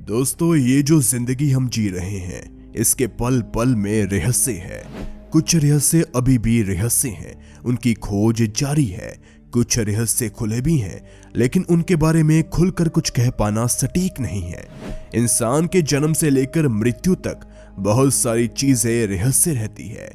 दोस्तों, ये जो जिंदगी हम जी रहे हैं इसके पल पल में रहस्य है। कुछ रहस्य अभी भी रहस्य हैं, उनकी खोज जारी है। कुछ रहस्य खुले भी हैं, लेकिन उनके बारे में खुलकर कुछ कह पाना सटीक नहीं है। इंसान के जन्म से लेकर मृत्यु तक बहुत सारी चीजें रहस्य रहती है।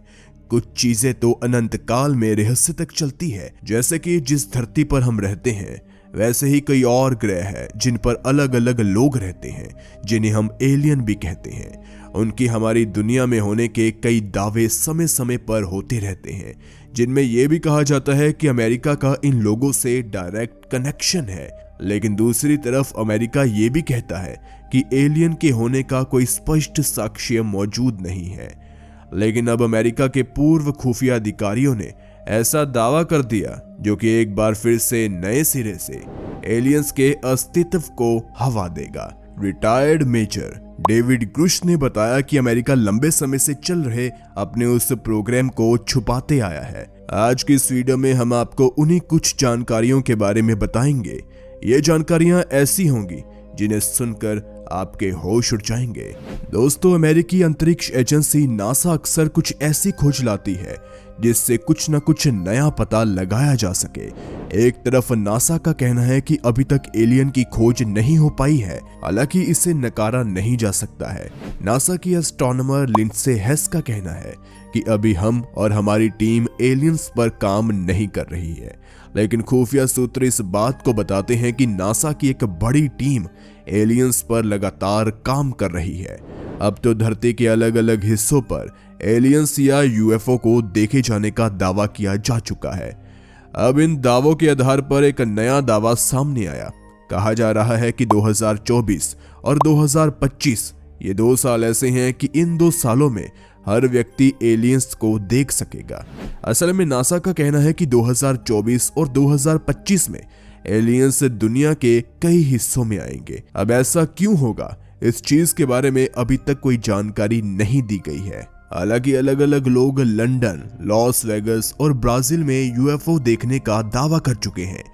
कुछ चीजें तो अनंत काल में रहस्य तक चलती है। जैसे कि जिस धरती पर हम रहते हैं वैसे ही कई और ग्रह हैं जिन पर अलग अलग लोग रहते हैं, जिन्हें हम एलियन भी कहते हैं। उनकी हमारी दुनिया में होने के कई दावे समय समय पर होते रहते हैं, जिनमें यह भी कहा जाता है कि अमेरिका का इन लोगों से डायरेक्ट कनेक्शन है। लेकिन दूसरी तरफ अमेरिका ये भी कहता है कि एलियन के होने का कोई स्पष्ट साक्ष्य मौजूद नहीं है। लेकिन अब अमेरिका के पूर्व खुफिया अधिकारियों ने ऐसा दावा कर दिया जो कि एक बार फिर से नए सिरे से एलियंस के अस्तित्व को हवा देगा। रिटायर्ड मेजर डेविड ग्रुश ने बताया कि अमेरिका लंबे समय से चल रहे अपने उस प्रोग्राम को छुपाते आया है। आज की इस वीडियो में हम आपको उन्हीं कुछ जानकारियों के बारे में बताएंगे। ये जानकारियां ऐसी होंगी जिन्हें सुनकर आपके होश उड़ जाएंगे। दोस्तों, अमेरिकी अंतरिक्ष एजेंसी नासा अक्सर कुछ ऐसी खोज लाती है जिससे कुछ न कुछ नया पता लगाया जा सके। एक तरफ नासा का कहना है कि अभी तक एलियन की खोज नहीं हो पाई है, हालांकि इसे नकारा नहीं जा सकता है। नासा की एस्ट्रोनॉमर लिंडसे हेस का कहना है कि अभी हम और हमारी टीम एलियंस पर काम नहीं कर रही है, लेकिन खुफिया सूत्र इस बात को बताते हैं कि नासा की एक बड़ी टीम एलियंस पर लगातार काम कर रही है। अब तो धरती के अलग अलग हिस्सों पर एलियंस या यूएफओ को देखे जाने का दावा किया जा चुका है। अब इन दावों के आधार पर एक नया दावा सामने आया। कहा जा रहा है कि 2024 और 2025 ये 2 साल ऐसे हैं कि इन 2 सालों में हर व्यक्ति एलियंस को देख सकेगा। असल में नासा का कहना है कि 2024 और 2025 में एलियंस दुनिया के कई हिस्सों में आएंगे। अब ऐसा क्यों होगा, इस चीज के बारे में अभी तक कोई जानकारी नहीं दी गई है। हालांकि अलग अलग लोग लंदन, लॉस वेगस और ब्राजील में यूएफओ देखने का दावा कर चुके हैं,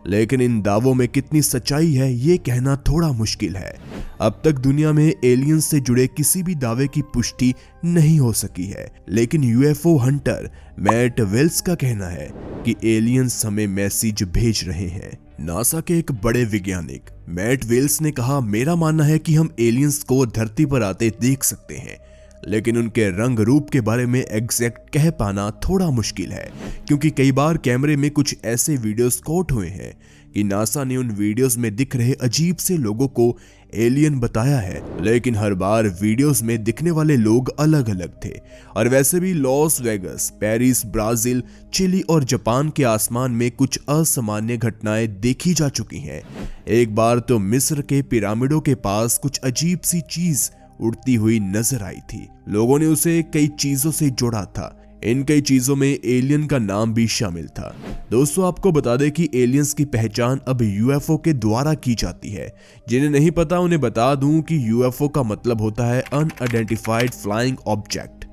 लेकिन इन दावों में कितनी सच्चाई है ये कहना थोड़ा मुश्किल है। अब तक दुनिया में एलियंस से जुड़े किसी भी दावे की पुष्टि नहीं हो सकी है, लेकिन यूएफओ हंटर मैट वेल्स का कहना है कि एलियंस हमें मैसेज भेज रहे हैं। नासा के एक बड़े वैज्ञानिक मैट वेल्स ने कहा, मेरा मानना है कि हम एलियंस को धरती पर आते देख सकते हैं, लेकिन उनके रंग रूप के बारे में एग्जैक्ट कह पाना थोड़ा मुश्किल है, क्योंकि कई बार कैमरे में कुछ ऐसे वीडियोस कोट हुए हैं कि नासा ने उन वीडियोस में दिख रहे अजीब से लोगों को एलियन बताया है, लेकिन हर बार वीडियोस में दिखने वाले लोग अलग अलग थे। और वैसे भी Las Vegas, Paris, Brazil, Chile और जापान के आसमान में कुछ असामान्य घटनाएं देखी जा चुकी हैं। एक बार तो मिस्र के पिरामिडों के पास कुछ अजीब सी चीज उड़ती हुई नजर आई थी। लोगों ने उसे कई चीजों से जोड़ा था। इन कई चीजों में एलियन का नाम भी शामिल था। दोस्तों, आपको बता दें कि एलियंस की पहचान अब यूएफओ के द्वारा की जाती है। जिन्हें नहीं पता उन्हें बता दूं कि यूएफओ का मतलब होता है अनआइडेंटिफाइड फ्लाइंग ऑब्जेक्ट।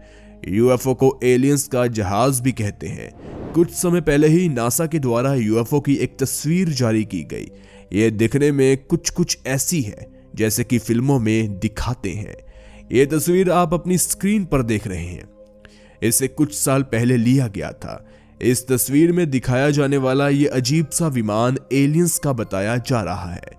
यूएफओ को एलियंस का जहाज भी कहते हैं। कुछ समय पहले ही नासा के द्वारा यूएफओ की एक तस्वीर जारी की गई। ये दिखने में कुछ ऐसी है जैसे कि फिल्मों में दिखाते हैं। ये तस्वीर आप अपनी स्क्रीन पर देख रहे हैं। इसे कुछ साल पहले लिया गया था। इस तस्वीर में दिखाया जाने वाला ये अजीब सा विमान एलियंस का बताया जा रहा है।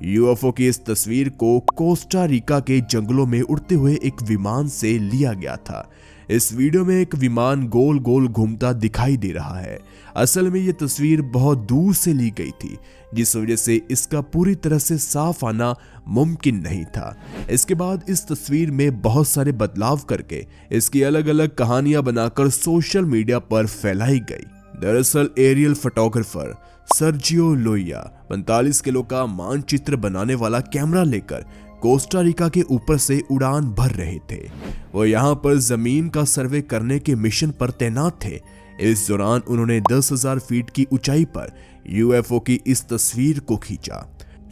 यूएफओ की इस तस्वीर को कोस्टा रिका के जंगलों में उड़ते हुए एक विमान से लिया गया था। इस वीडियो में एक विमान गोल गोल घूमता दिखाई दे रहा है। असल में ये तस्वीर बहुत दूर से ली गई थी, जिस वजह से इसका पूरी तरह से साफ आना मुमकिन नहीं था। इसके बाद इस तस्वीर में बहुत सारे बदलाव करके इसकी अलग अलग कहानियां बनाकर सोशल मीडिया पर फैलाई गई। दरअसल एरियल फोटोग्राफर सर्जियो लोइया 45 किलो का मानचित्र बनाने वाला कैमरा लेकर कोस्टा रिका के ऊपर से उड़ान भर रहे थे। वो यहाँ पर जमीन का सर्वे करने के मिशन पर तैनात थे। इस दौरान उन्होंने 10,000 फीट की ऊंचाई पर यूएफओ की इस तस्वीर को खींचा।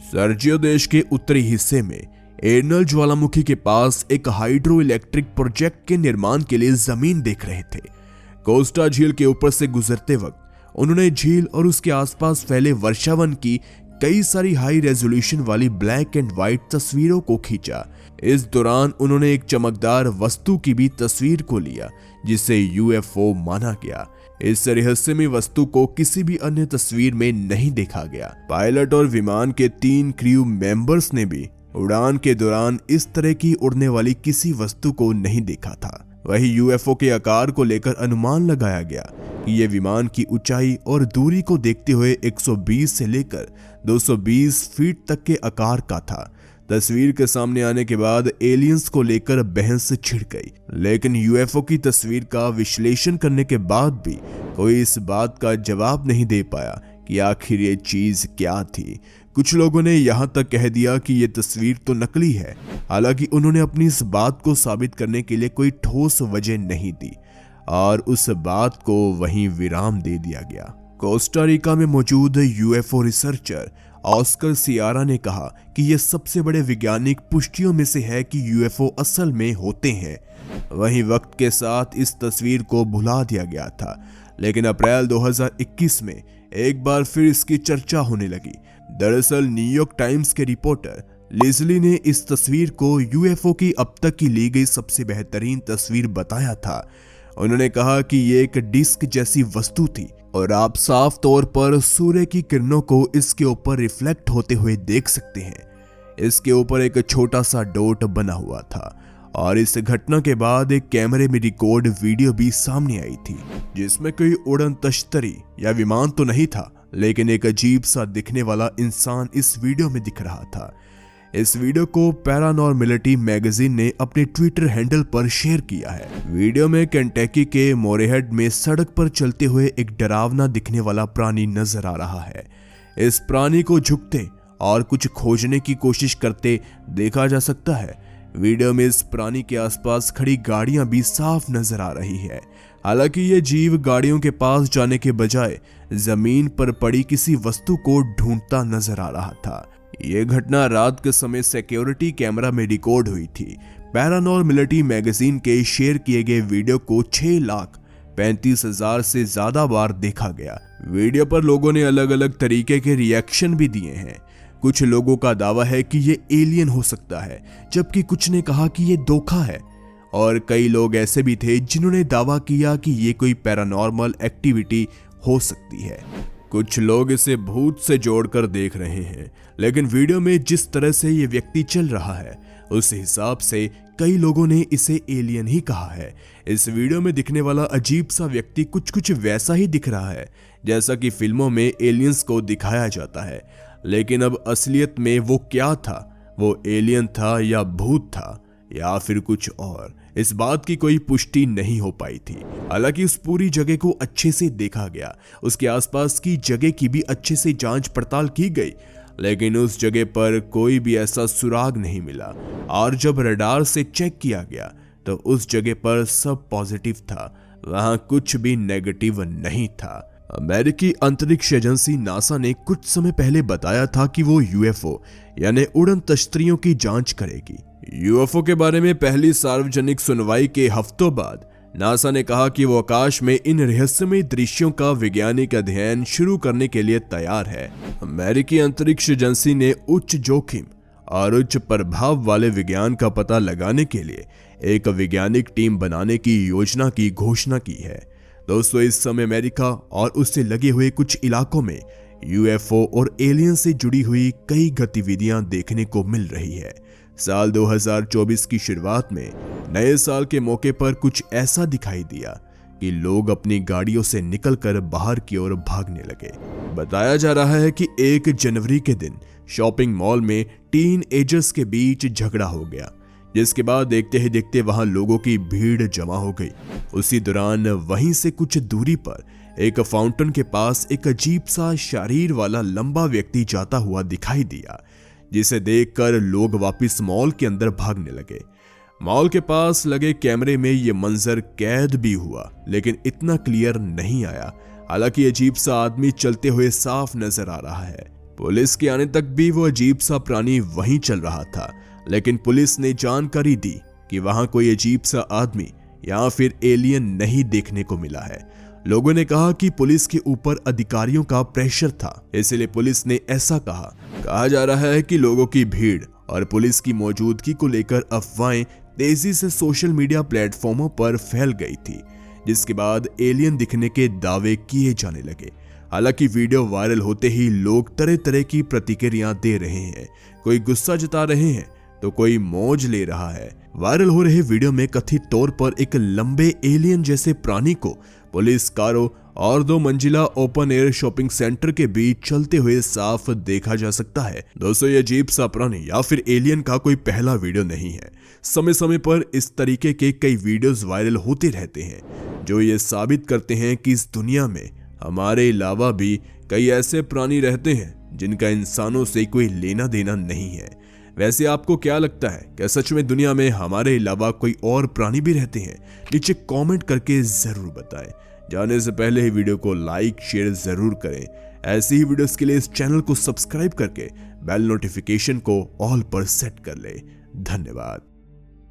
सर्जियो देश के उत्तरी हिस्से में एर्नल ज्वालामुखी के पास एक हाइड्रो इलेक्ट्रिक प्रोजेक्ट के निर्माण के लिए जमीन देख रहे थे। कोस्टा झील के ऊपर से गुजरते वक्त उन्होंने झील और उसके आसपास फैले वर्षावन की कई सारी हाई रेजोल्यूशन वाली ब्लैक एंड व्हाइट तस्वीरों को खींचा। इस दौरान उन्होंने एक चमकदार वस्तु की भी तस्वीर को लिया जिसे यूएफओ माना गया। इस रहस्यमय वस्तु को किसी भी अन्य तस्वीर में नहीं देखा गया। पायलट और विमान के 3 क्रू मेंबर्स ने भी उड़ान के दौरान इस तरह की उड़ने वाली किसी वस्तु को नहीं देखा था। वही यूएफओ के आकार को लेकर अनुमान लगाया गया कि यह विमान की ऊंचाई और दूरी को देखते हुए 120 से लेकर 220 फीट तक के आकार का था। तस्वीर के सामने आने के बाद एलियंस को लेकर बहस छिड़ गई, लेकिन यूएफओ की तस्वीर का विश्लेषण करने के बाद भी कोई इस बात का जवाब नहीं दे पाया कि आखिर ये चीज क्या थी। कुछ लोगों ने यहां तक कह दिया कि ये तस्वीर तो नकली है, हालांकि उन्होंने अपनी इस बात को साबित करने के लिए कोई ठोस वजह नहीं दी और उस बात को वहीं विराम दे दिया गया। कोस्टा रिका में मौजूद यूएफओ रिसर्चर ऑस्कर सियारा ने कहा कि यह सबसे बड़े वैज्ञानिक पुष्टियों में से है कि यूएफओ असल में होते हैं। वहीं वक्त के साथ इस तस्वीर को भुला दिया गया था, लेकिन अप्रैल 2021 में एक बार फिर इसकी चर्चा होने लगी। दरअसल न्यूयॉर्क टाइम्स के रिपोर्टर लिजली ने इस तस्वीर को यूएफओ की अब तक की ली गई सबसे बेहतरीन तस्वीर बताया था। उन्होंने कहा कि ये एक डिस्क जैसी वस्तु थी और आप साफ तौर पर सूर्य की किरणों को इसके ऊपर रिफ्लेक्ट होते हुए देख सकते हैं। इसके ऊपर एक छोटा सा डॉट बना हुआ था और इस घटना के बाद एक कैमरे में रिकॉर्ड वीडियो भी सामने आई थी, जिसमें कोई उड़न तश्तरी या विमान तो नहीं था, लेकिन एक अजीब सा दिखने वाला इंसान इस वीडियो में दिख रहा था। इस वीडियो को पैरानॉर्मलिटी मैगजीन ने अपने ट्विटर हैंडल पर शेयर किया है। वीडियो में केंटकी के मोरेहेड में सड़क पर चलते हुए एक डरावना दिखने वाला प्राणी नजर आ रहा है। इस प्राणी को झुकते और कुछ खोजने की कोशिश करते देखा जा सकता है। वीडियो में इस प्राणी के आसपास खड़ी गाड़ियां भी साफ नजर आ रही है। हालांकि ये जीव गाड़ियों के पास जाने के बजाय जमीन पर पड़ी किसी वस्तु को ढूंढता नजर आ रहा था। ये घटना रात के समय सिक्योरिटी कैमरा में रिकॉर्ड हुई थी। पैरानॉर्मलिटी मैगजीन के शेयर किए गए वीडियो को 6,35,000 से ज्यादा बार देखा गया। वीडियो पर लोगों ने अलग अलग तरीके के रिएक्शन भी दिए हैं। कुछ लोगों का दावा है कि ये एलियन हो सकता है, जबकि कुछ ने कहा कि ये धोखा है, और कई लोग ऐसे भी थे जिन्होंने दावा किया कि ये कोई पैरानॉर्मल एक्टिविटी हो सकती है। कुछ लोग इसे भूत से जोड़कर देख रहे हैं, लेकिन वीडियो में जिस तरह से ये व्यक्ति चल रहा है उस हिसाब से कई लोगों ने इसे एलियन ही कहा है। इस वीडियो में दिखने वाला अजीब सा व्यक्ति कुछ वैसा ही दिख रहा है जैसा कि फिल्मों में एलियंस को दिखाया जाता है, लेकिन अब असलियत में वो क्या था? वो एलियन था या भूत था या फिर कुछ और? इस बात की कोई पुष्टि नहीं हो पाई थी। हालांकि उस पूरी जगह को अच्छे से देखा गया, उसके आसपास की जगह की भी अच्छे से जांच पड़ताल की गई, लेकिन उस जगह पर कोई भी ऐसा सुराग नहीं मिला। और जब रडार से चेक किया गया तो उस जगह पर सब पॉजिटिव था, वहां कुछ भी नेगेटिव नहीं था। अमेरिकी अंतरिक्ष एजेंसी नासा ने कुछ समय पहले बताया था कि वो यूएफओ यानी उड़न तश्तरियों की जांच करेगी। यूएफओ के बारे में पहली सार्वजनिक सुनवाई के हफ्तों बाद नासा ने कहा कि वो आकाश में इन रहस्यमय दृश्यों का वैज्ञानिक अध्ययन शुरू करने के लिए तैयार है। अमेरिकी अंतरिक्ष एजेंसी ने उच्च जोखिम और उच्च प्रभाव वाले विज्ञान का पता लगाने के लिए एक वैज्ञानिक टीम बनाने की योजना की घोषणा की है। दोस्तों, इस समय अमेरिका और उससे लगे हुए कुछ इलाकों में यूएफओ और एलियन से जुड़ी हुई कई गतिविधियां देखने को मिल रही है। साल 2024 की शुरुआत में नए साल के मौके पर कुछ ऐसा दिखाई दिया कि लोग अपनी गाड़ियों से निकलकर बाहर की ओर भागने लगे। बताया जा रहा है कि 1 जनवरी के दिन शॉपिंग मॉल में टीन एजर्स के बीच झगड़ा हो गया, जिसके बाद देखते ही देखते वहां लोगों की भीड़ जमा हो गई। उसी दौरान वहीं से कुछ दूरी पर एक फाउंटेन के पास एक अजीब सा शरीर वाला लंबा व्यक्ति जाता हुआ दिखाई दिया, जिसे देखकर लोग वापस मॉल के अंदर भागने लगे। मॉल के पास लगे कैमरे में ये मंजर कैद भी हुआ, लेकिन इतना क्लियर नहीं आया। हालांकि अजीब सा आदमी चलते हुए साफ नजर आ रहा है। पुलिस के आने तक भी वो अजीब सा प्राणी वहीं चल रहा था, लेकिन पुलिस ने जानकारी दी कि वहां कोई अजीब सा आदमी या फिर एलियन नहीं देखने को मिला है। लोगों ने कहा कि पुलिस के ऊपर अधिकारियों का प्रेशर था, इसलिए पुलिस ने ऐसा कहा जा रहा है कि लोगों की भीड़ और पुलिस की मौजूदगी को लेकर अफवाहें तेजी से सोशल मीडिया प्लेटफॉर्मों पर फैल गई थी, जिसके बाद एलियन दिखने के दावे किए जाने लगे। हालांकि वीडियो वायरल होते ही लोग तरह तरह की प्रतिक्रियाएं दे रहे हैं। कोई गुस्सा जता रहे हैं तो कोई मौज ले रहा है। वायरल हो रहे वीडियो में कथित तौर पर एक लंबे एलियन जैसे प्राणी को पुलिस कारों और 2 मंजिला ओपन एयर शॉपिंग सेंटर के बीच चलते हुए साफ देखा जा सकता है। दोस्तों, ये अजीब सा प्राणी या फिर एलियन का कोई पहला वीडियो नहीं है। समय समय पर इस तरीके के कई वीडियोस वायरल होते रहते हैं, जो ये साबित करते हैं कि इस दुनिया में हमारे अलावा भी कई ऐसे प्राणी रहते हैं जिनका इंसानों से कोई लेना देना नहीं है। वैसे आपको क्या लगता है, क्या सच में दुनिया में हमारे अलावा कोई और प्राणी भी रहते हैं? नीचे कमेंट करके जरूर बताएं। जाने से पहले ही वीडियो को लाइक शेयर जरूर करें। ऐसी ही वीडियोस के लिए इस चैनल को सब्सक्राइब करके बेल नोटिफिकेशन को ऑल पर सेट कर लें। धन्यवाद।